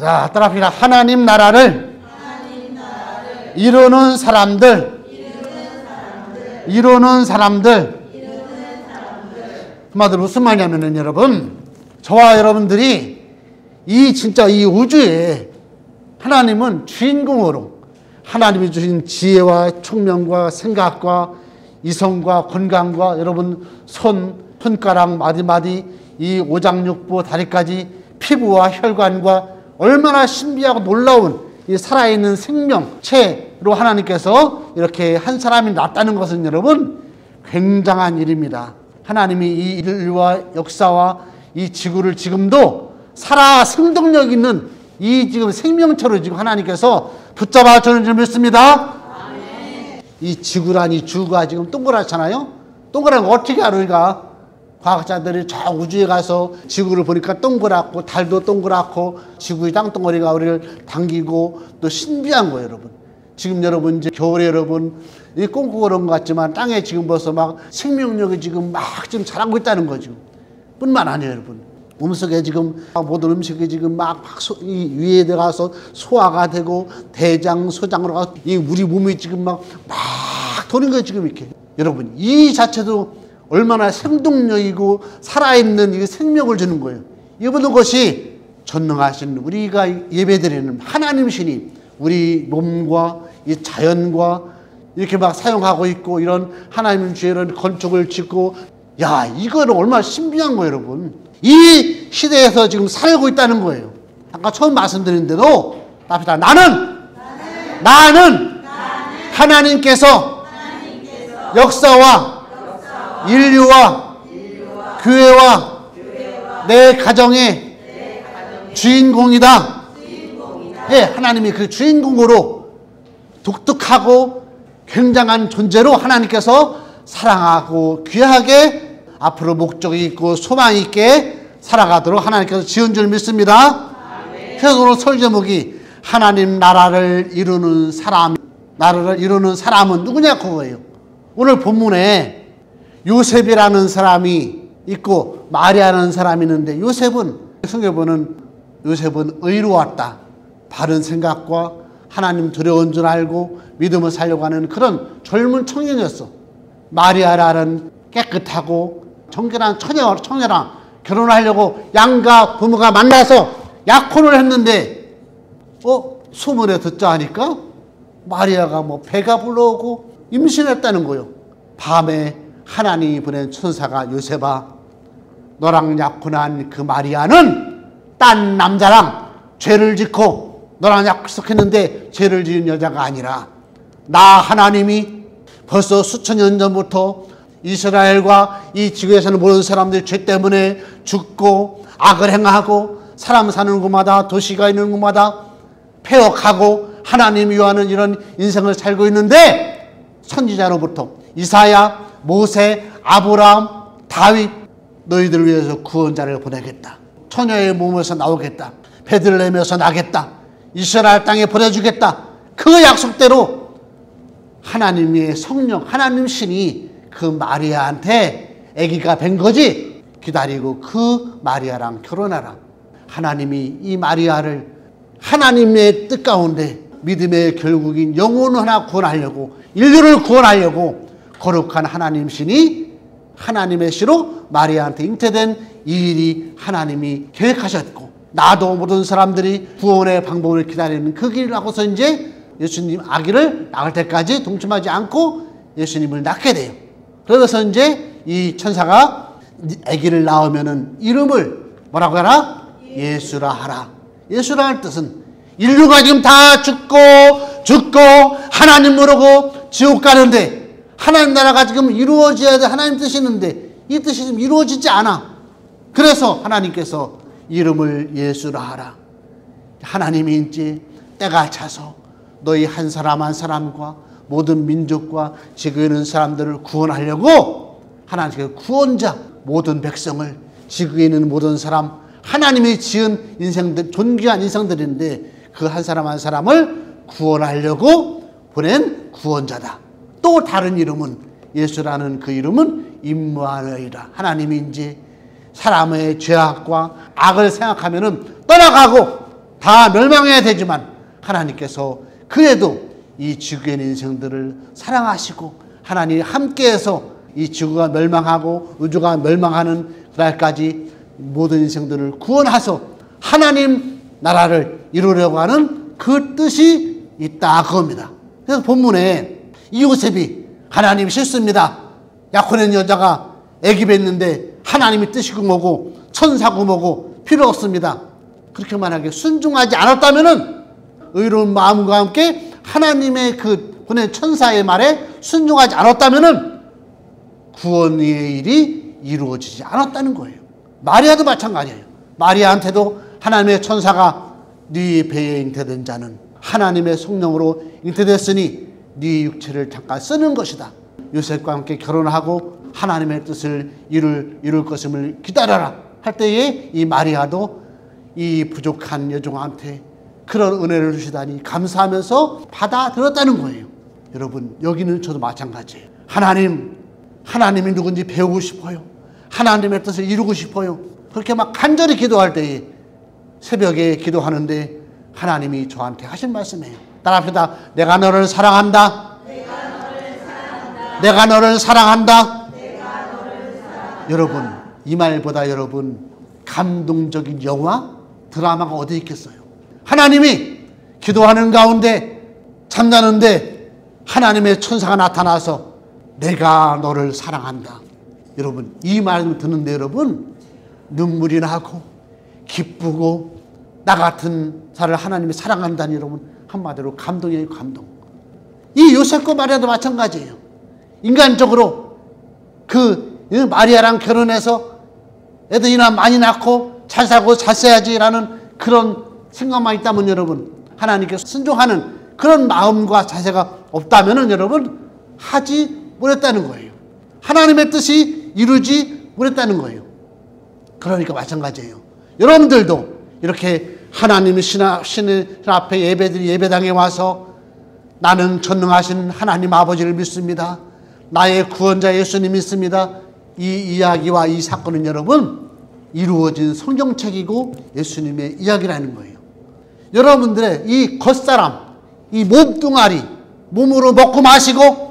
자, 따라합시다. 하나님 나라를 이루는 사람들. 한마디로 무슨 말이냐면은 여러분, 저와 여러분들이 진짜 이 우주에 하나님은 주인공으로 하나님이 주신 지혜와 총명과 생각과 이성과 건강과 여러분 손가락 마디마디 이 오장육부 다리까지 피부와 혈관과 얼마나 신비하고 놀라운 이 살아있는 생명체로 하나님께서 이렇게 한 사람이 났다는 것은 여러분 굉장한 일입니다. 하나님이 이 인류와 역사와 이 지구를 지금도 살아 생동력 있는 이 지금 생명체로 지금 하나님께서 붙잡아 주는 줄 믿습니다. 아멘. 이 지구란 이 주가 지금 동그랗잖아요. 동그란 거 어떻게 알아? 우리가 과학자들이 저 우주에 가서 지구를 보니까 동그랗고 달도 동그랗고 지구의 땅덩어리가 우리를 당기고 또 신비한 거예요, 여러분. 지금 여러분 이제 겨울에 여러분 이 꽁꽁 얼은 것 같지만 땅에 지금 벌써 막 생명력이 지금 막 지금 자라고 있다는 거죠. 뿐만 아니에요, 여러분. 몸속에 지금 모든 음식이 지금 막 이 위에 들어가서 소화가 되고 대장, 소장으로 가서 이 우리 몸이 지금 막 도는 거예요, 지금 이렇게. 여러분, 이 자체도 얼마나 생동력이고 살아있는 이 생명을 주는 거예요. 이 모든 것이 전능하신 우리가 예배드리는 하나님 신이 우리 몸과 이 자연과 이렇게 막 사용하고 있고 이런 하나님 주의 이런 건축을 짓고 야, 이거는 얼마나 신비한 거예요, 여러분. 이 시대에서 지금 살고 있다는 거예요. 아까 처음 말씀드렸는데도 답이다. 나는 하나님께서 역사와 인류와 교회와 내 가정의 주인공이다. 예, 하나님이 그 주인공으로 독특하고 굉장한 존재로 하나님께서 사랑하고 귀하게 앞으로 목적이 있고 소망이 있게 살아가도록 하나님께서 지은 줄 믿습니다. 그래서 오늘 설 제목이 하나님 나라를 이루는 사람. 나라를 이루는 사람은 누구냐 그거예요. 오늘 본문에 요셉이라는 사람이 있고 마리아라는 사람이 있는데 요셉은 성경에는 요셉은 의로웠다. 바른 생각과 하나님 두려운 줄 알고 믿음을 살려고 하는 그런 젊은 청년이었어. 마리아라는 깨끗하고 정결한 처녀랑 결혼하려고 양가 부모가 만나서 약혼을 했는데 소문에 듣자 하니까 마리아가 뭐 배가 불러오고 임신했다는 거예요. 밤에 하나님이 보낸 천사가 요셉아, 너랑 약혼한 그 마리아는 딴 남자랑 죄를 짓고 너랑 약속했는데 죄를 지은 여자가 아니라 나 하나님이 벌써 수천 년 전부터 이스라엘과 이 지구에서는 모든 사람들이 죄 때문에 죽고 악을 행하고 사람 사는 곳마다 도시가 있는 곳마다 폐역하고 하나님 위하는 이런 인생을 살고 있는데 선지자로부터 이사야, 모세, 아브라함, 다윗 너희들을 위해서 구원자를 보내겠다. 처녀의 몸에서 나오겠다. 베들레헴에서 나겠다. 이스라엘 땅에 보내주겠다. 그 약속대로 하나님의 성령, 하나님 신이 그 마리아한테 아기가 된 거지. 기다리고 그 마리아랑 결혼하라. 하나님이 이 마리아를 하나님의 뜻 가운데 믿음의 결국인 영혼을 하나 구원하려고 인류를 구원하려고 거룩한 하나님 신이 하나님의 시로 마리아한테 잉태된 이 일이 하나님이 계획하셨고 나도 모든 사람들이 구원의 방법을 기다리는 그 길을 하고서 이제 예수님 아기를 낳을 때까지 동침하지 않고 예수님을 낳게 돼요. 그래서 이제 이 천사가 아기를 낳으면은 이름을 뭐라고 하라? 예수라 하라. 예수라는 뜻은 인류가 지금 다 죽고 하나님 모르고 지옥 가는데 하나님 나라가 지금 이루어져야 돼. 하나님 뜻이 있는데 이 뜻이 지금 이루어지지 않아. 그래서 하나님께서 이름을 예수라 하라. 하나님이 이제 때가 차서 너희 한 사람 한 사람과 모든 민족과 지구에 있는 사람들을 구원하려고 하나님께서 구원자 모든 백성을 지구에 있는 모든 사람 하나님이 지은 인생들 존귀한 인생들인데 그 한 사람 한 사람을 구원하려고 보낸 구원자다. 또 다른 이름은 예수라는 그 이름은 임마누엘이라. 하나님이 이제 사람의 죄악과 악을 생각하면은 떠나가고 다 멸망해야 되지만 하나님께서 그래도 이 지구의 인생들을 사랑하시고 하나님이 함께해서 이 지구가 멸망하고 우주가 멸망하는 그날까지 모든 인생들을 구원하셔 하나님 나라를 이루려고 하는 그 뜻이 있다 그겁니다. 그래서 본문에 이 요셉이 하나님 실수입니다. 약혼한 여자가 애기배 있는데 하나님이 뜻이고 뭐고 천사고 뭐고 필요 없습니다. 그렇게 만약에 순종하지 않았다면은 의로운 마음과 함께 하나님의 그 보낸 천사의 말에 순종하지 않았다면은 구원의 일이 이루어지지 않았다는 거예요. 마리아도 마찬가지예요. 마리아한테도 하나님의 천사가 네 배에 잉태된 자는 하나님의 성령으로 잉태됐으니 네 육체를 잠깐 쓰는 것이다. 요셉과 함께 결혼하고 하나님의 뜻을 이룰 것임을 기다려라 할 때에 이 마리아도 이 부족한 여종한테 그런 은혜를 주시다니 감사하면서 받아들였다는 거예요. 여러분 여기는 저도 마찬가지예요. 하나님이 누군지 배우고 싶어요. 하나님의 뜻을 이루고 싶어요. 그렇게 막 간절히 기도할 때에 새벽에 기도하는데 하나님이 저한테 하신 말씀이에요. 따라합시다. 내가 너를 사랑한다. 내가 너를 사랑한다. 여러분 이 말보다 여러분 감동적인 영화 드라마가 어디 있겠어요. 하나님이 기도하는 가운데 잠자는데 하나님의 천사가 나타나서 내가 너를 사랑한다. 여러분 이 말을 듣는데 여러분 눈물이 나고 기쁘고 나 같은 자를 하나님이 사랑한다니 여러분 한마디로 감동이에요. 감동. 이 요셉과 마리아도 마찬가지예요. 인간적으로 그 마리아랑 결혼해서 애들이나 많이 낳고 잘 살고 잘 써야지라는 그런 생각만 있다면 여러분 하나님께 순종하는 그런 마음과 자세가 없다면 여러분 하지 못했다는 거예요. 하나님의 뜻이 이루지 못했다는 거예요. 그러니까 마찬가지예요. 여러분들도 이렇게 하나님의 신 앞에 예배당에 와서 나는 전능하신 하나님 아버지를 믿습니다. 나의 구원자 예수님 믿습니다. 이 이야기와 이 사건은 여러분 이루어진 성경책이고 예수님의 이야기라는 거예요. 여러분들의 이 겉사람, 이 몸뚱아리, 몸으로 먹고 마시고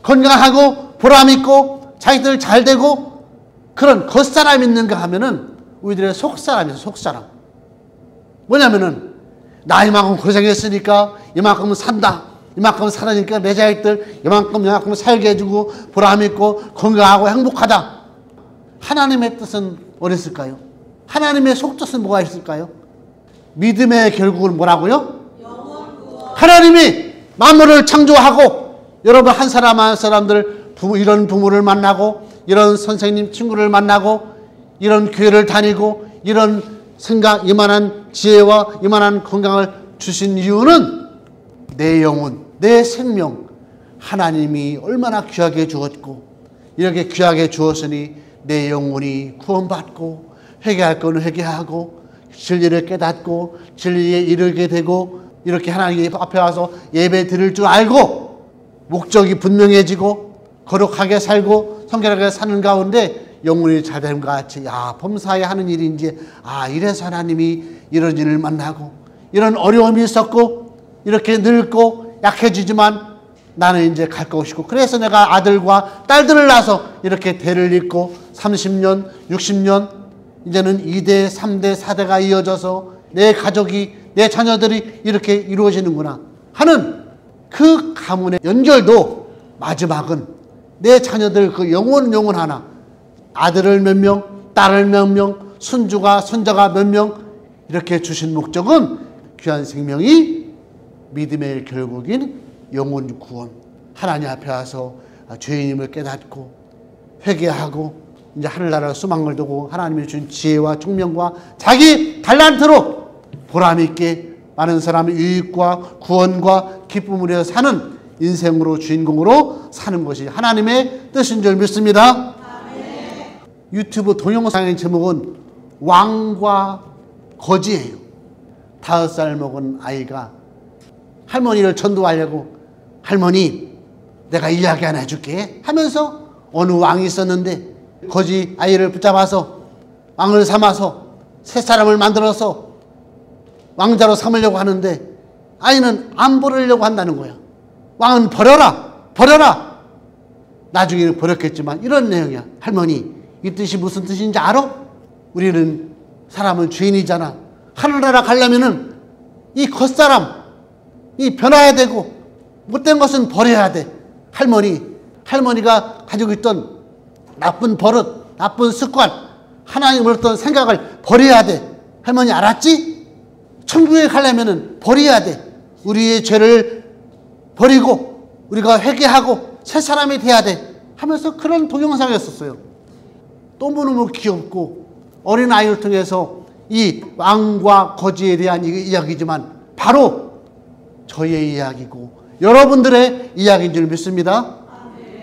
건강하고 보람있고 자기들 잘되고 그런 겉사람 있는가 하면은 우리들의 속사람이죠. 속사람. 뭐냐면은 나 이만큼 고생했으니까 이만큼 산다. 이만큼 살아니까 내 자식들 이만큼 살게 해주고 보람있고 건강하고 행복하다. 하나님의 뜻은 어딨을까요? 하나님의 속뜻은 뭐가 있을까요? 믿음의 결국은 뭐라고요? 하나님이 만물을 창조하고 여러분 한 사람 한 사람들 이런 부모를 만나고 이런 선생님 친구를 만나고 이런 교회를 다니고 이런 생각 이만한 지혜와 이만한 건강을 주신 이유는 내 영혼 내 생명 하나님이 얼마나 귀하게 주었고 이렇게 귀하게 주었으니 내 영혼이 구원받고 회개할 건 회개하고 진리를 깨닫고 진리에 이르게 되고 이렇게 하나님 앞에 와서 예배 드릴 줄 알고 목적이 분명해지고 거룩하게 살고 성결하게 사는 가운데 영혼이 잘되는 것 같이 야 범사에 하는 일인지 이래서 하나님이 이런 일을 만나고 이런 어려움이 있었고 이렇게 늙고 약해지지만 나는 이제 갈 것이고 그래서 내가 아들과 딸들을 낳아서 이렇게 대를 잇고 30년 60년 이제는 2대 3대 4대가 이어져서 내 가족이 내 자녀들이 이렇게 이루어지는구나 하는 그 가문의 연결도 마지막은 내 자녀들 그 영혼 하나 아들을 몇 명 딸을 몇 명 손주가 손자가 몇 명 이렇게 주신 목적은 귀한 생명이 믿음의 결국인 영혼 구원 하나님 앞에 와서 죄인임을 깨닫고 회개하고 이제 하늘나라 소망을 두고 하나님이 준 지혜와 총명과 자기 달란트로 보람있게 많은 사람의 유익과 구원과 기쁨을 위해 사는 인생으로 주인공으로 사는 것이 하나님의 뜻인 줄 믿습니다. 아멘. 유튜브 동영상의 제목은 왕과 거지예요. 5살 먹은 아이가 할머니를 전도하려고 할머니 내가 이야기 하나 해줄게 하면서 어느 왕이 있었는데 거지 아이를 붙잡아서 왕을 삼아서 새 사람을 만들어서 왕자로 삼으려고 하는데 아이는 안 버리려고 한다는 거야. 왕은 버려라, 버려라. 나중에는 버렸겠지만 이런 내용이야. 할머니, 이 뜻이 무슨 뜻인지 알아? 우리는 사람은 죄인이잖아. 하늘나라 가려면은 이 겉사람, 이 변화야 되고 못된 것은 버려야 돼. 할머니가 가지고 있던 나쁜 버릇, 나쁜 습관, 하나님을 어떤 생각을 버려야 돼. 할머니 알았지? 천국에 가려면은 버려야 돼. 우리의 죄를 버리고 우리가 회개하고 새 사람이 돼야 돼 하면서 그런 동영상이었었어요. 너무너무 귀엽고 어린아이를 통해서 이 왕과 거지에 대한 이야기지만 바로 저의 이야기고 여러분들의 이야기인 줄 믿습니다.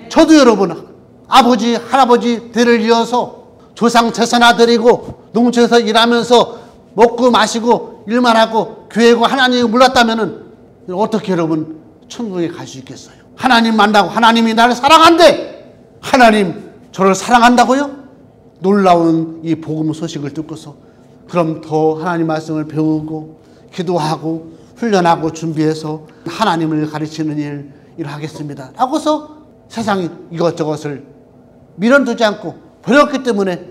저도 여러분 아버지 할아버지 대를 이어서 조상 제사나 드리고 농촌에서 일하면서 먹고 마시고 일만 하고 교회고 하나님을 몰랐다면 어떻게 여러분 천국에 갈 수 있겠어요? 하나님 만나고 하나님이 나를 사랑한대. 하나님 저를 사랑한다고요? 놀라운 이 복음 소식을 듣고서 그럼 더 하나님 말씀을 배우고 기도하고 훈련하고 준비해서 하나님을 가르치는 일을 하겠습니다 하고서 세상이 이것저것을 밀어두지 않고 버렸기 때문에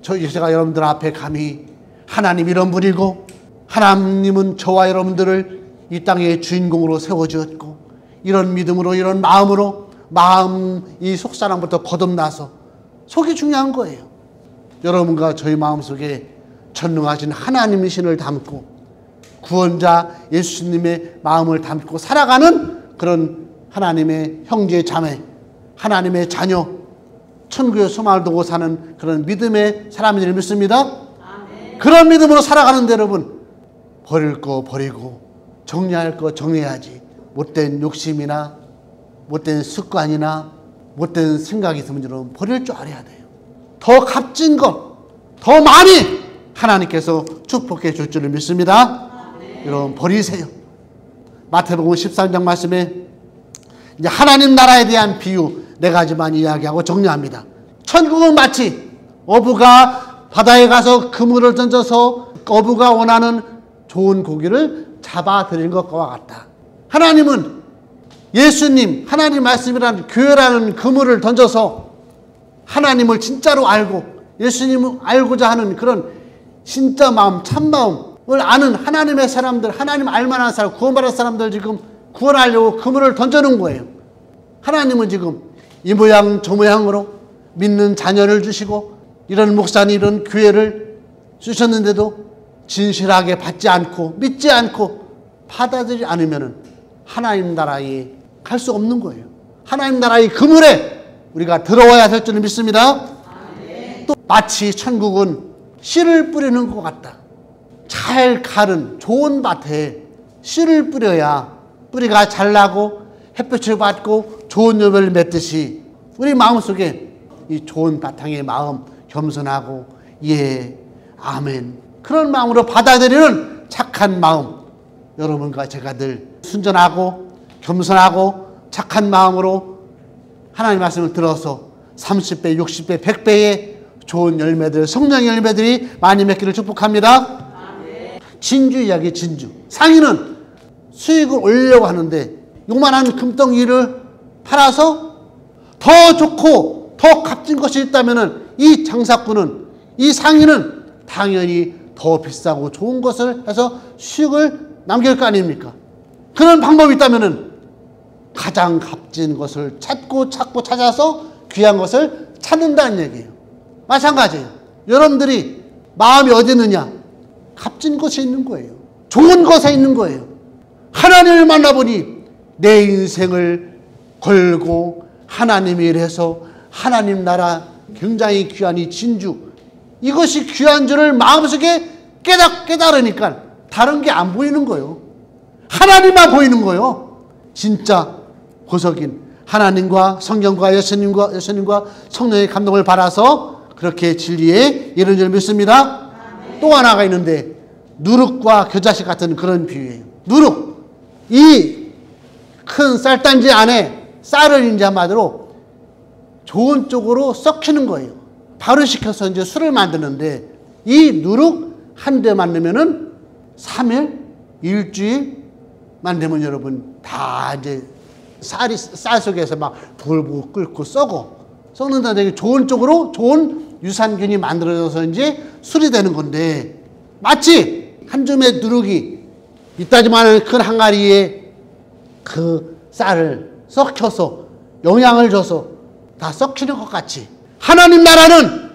제가 여러분들 앞에 감히 하나님 이런 분이고 하나님은 저와 여러분들을 이 땅의 주인공으로 세워주었고 이런 믿음으로 이런 마음으로 이 속사람부터 거듭나서 속이 중요한 거예요. 여러분과 저희 마음속에 전능하신 하나님의 신을 담고 구원자 예수님의 마음을 담고 살아가는 그런 하나님의 형제 자매 하나님의 자녀 천국의 소망을 두고 사는 그런 믿음의 사람들을 믿습니다. 아멘. 그런 믿음으로 살아가는데 여러분 버릴 거 버리고 정리할 거 정리해야지. 못된 욕심이나 못된 습관이나 못된 생각이 있으면 여러분 버릴 줄 알아야 돼요. 더 값진 것 더 많이 하나님께서 축복해 줄 줄을 믿습니다. 아멘. 여러분 버리세요. 마태복음 13장 말씀에 이제 하나님 나라에 대한 비유 4가지만 이야기하고 정리합니다. 천국은 마치 어부가 바다에 가서 그물을 던져서 어부가 원하는 좋은 고기를 잡아들인 것과 같다. 하나님은 예수님, 하나님 말씀이라는 교회라는 그물을 던져서 하나님을 진짜로 알고 예수님을 알고자 하는 그런 진짜 마음, 참마음을 아는 하나님의 사람들, 하나님 알만한 사람, 구원받은 사람들 지금 구원하려고 그물을 던져놓은 거예요. 하나님은 지금 이 모양 저 모양으로 믿는 자녀를 주시고 이런 목사님 이런 교회를 주셨는데도 진실하게 받지 않고 믿지 않고 받아들이지 않으면 하나님 나라에 갈 수 없는 거예요. 하나님 나라의 그물에 우리가 들어와야 될 줄 믿습니다. 또 마치 천국은 씨를 뿌리는 것 같다. 잘 가른 좋은 밭에 씨를 뿌려야 뿌리가 잘 나고 햇볕을 받고 좋은 열매를 맺듯이 우리 마음속에 이 좋은 바탕의 마음 겸손하고 예 아멘 그런 마음으로 받아들이는 착한 마음 여러분과 제가 늘 순전하고 겸손하고 착한 마음으로 하나님 말씀을 들어서 30배 60배 100배의 좋은 열매들 성령의 열매들이 많이 맺기를 축복합니다. 아멘. 진주 이야기 진주 상인은 수익을 올리려고 하는데 요만한 금덩이를 팔아서 더 좋고 더 값진 것이 있다면 이 장사꾼은 이 상인은 당연히 더 비싸고 좋은 것을 해서 수익을 남길 거 아닙니까? 그런 방법이 있다면 가장 값진 것을 찾고 찾아서 귀한 것을 찾는다는 얘기예요. 마찬가지예요. 여러분들이 마음이 어디 있느냐? 값진 것에 있는 거예요. 좋은 것에 있는 거예요. 하나님을 만나보니 내 인생을 걸고 하나님의 일을 해서 하나님 나라 굉장히 귀한 이 진주 이것이 귀한 줄을 마음속에 깨달으니까 다른 게 안 보이는 거예요. 하나님만 보이는 거예요. 진짜 보석인 하나님과 성경과 예수님과 성령의 감동을 받아서 그렇게 진리에 이른 줄 믿습니다. 아멘. 또 하나가 있는데 누룩과 겨자씨 같은 그런 비유예요. 누룩 이 큰 쌀단지 안에 쌀을 이제 한마디로 좋은 쪽으로 썩히는 거예요. 발효시켜서 이제 술을 만드는데 이 누룩 한 대만 넣으면은 3일, 일주일만 되면 여러분 다 이제 쌀 속에서 막 불불 끓고 썩는다. 되게 좋은 쪽으로 좋은 유산균이 만들어져서 이제 술이 되는 건데, 마치 한 줌의 누룩이 이따지만한 큰 항아리에 그 쌀을 썩혀서 영양을 줘서 다 썩히는 것 같이, 하나님 나라는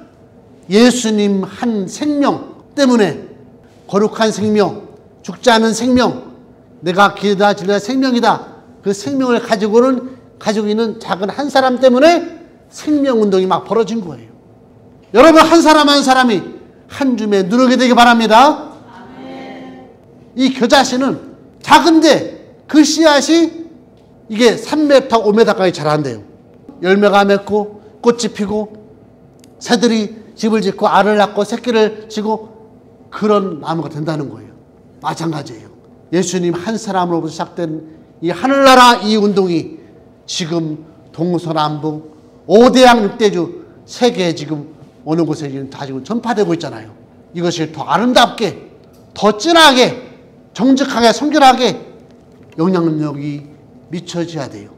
예수님 한 생명 때문에, 거룩한 생명, 죽지 않은 생명, 내가 길다 진리다 생명이다, 그 생명을 가지고 있는 작은 한 사람 때문에 생명운동이 막 벌어진 거예요. 여러분, 한 사람 한 사람이 한 줌의 누룩이 되기 바랍니다. 아멘. 이 겨자씨는 작은데 그 씨앗이 이게 3m, 5m까지 자란대요. 열매가 맺고 꽃이 피고 새들이 집을 짓고 알을 낳고 새끼를 지고 그런 나무가 된다는 거예요. 마찬가지예요. 예수님 한 사람으로부터 시작된 이 하늘나라 이 운동이 지금 동서남북 5대양 6대주 세계에 지금 어느 곳에 지금 다 지금 전파되고 있잖아요. 이것이 더 아름답게, 더 진하게, 정직하게, 성결하게 영향력이 미쳐져야 돼요.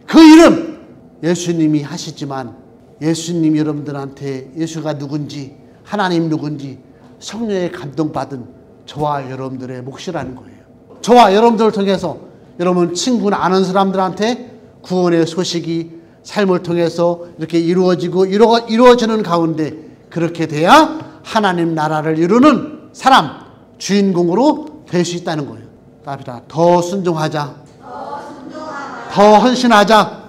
그 일은 예수님이 하시지만, 예수님 여러분들한테 예수가 누군지, 하나님 누군지 성령의 감동받은 저와 여러분들의 몫이라는 거예요. 저와 여러분들을 통해서 여러분 친구나 아는 사람들한테 구원의 소식이 삶을 통해서 이렇게 이루어지는 가운데, 그렇게 돼야 하나님 나라를 이루는 사람, 주인공으로 될 수 있다는 거예요. 답이다. 더 순종하자. 더 헌신하자.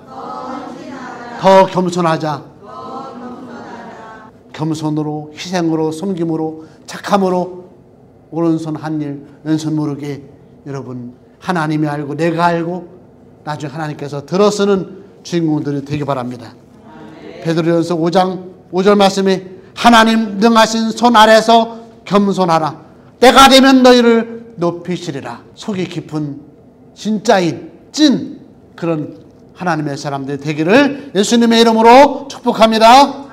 더 겸손하자. 겸손으로, 희생으로, 섬김으로, 착함으로, 오른손 한 일, 왼손 모르게 여러분 하나님이 알고 내가 알고 나중에 하나님께서 들어쓰는 주인공들이 되기 바랍니다. 베드로전서 5장 5절 말씀에 하나님 능하신 손 아래서 겸손하라. 때가 되면 너희를 높이시리라. 속이 깊은 진짜인 찐 그런 하나님의 사람들이 되기를 예수님의 이름으로 축복합니다.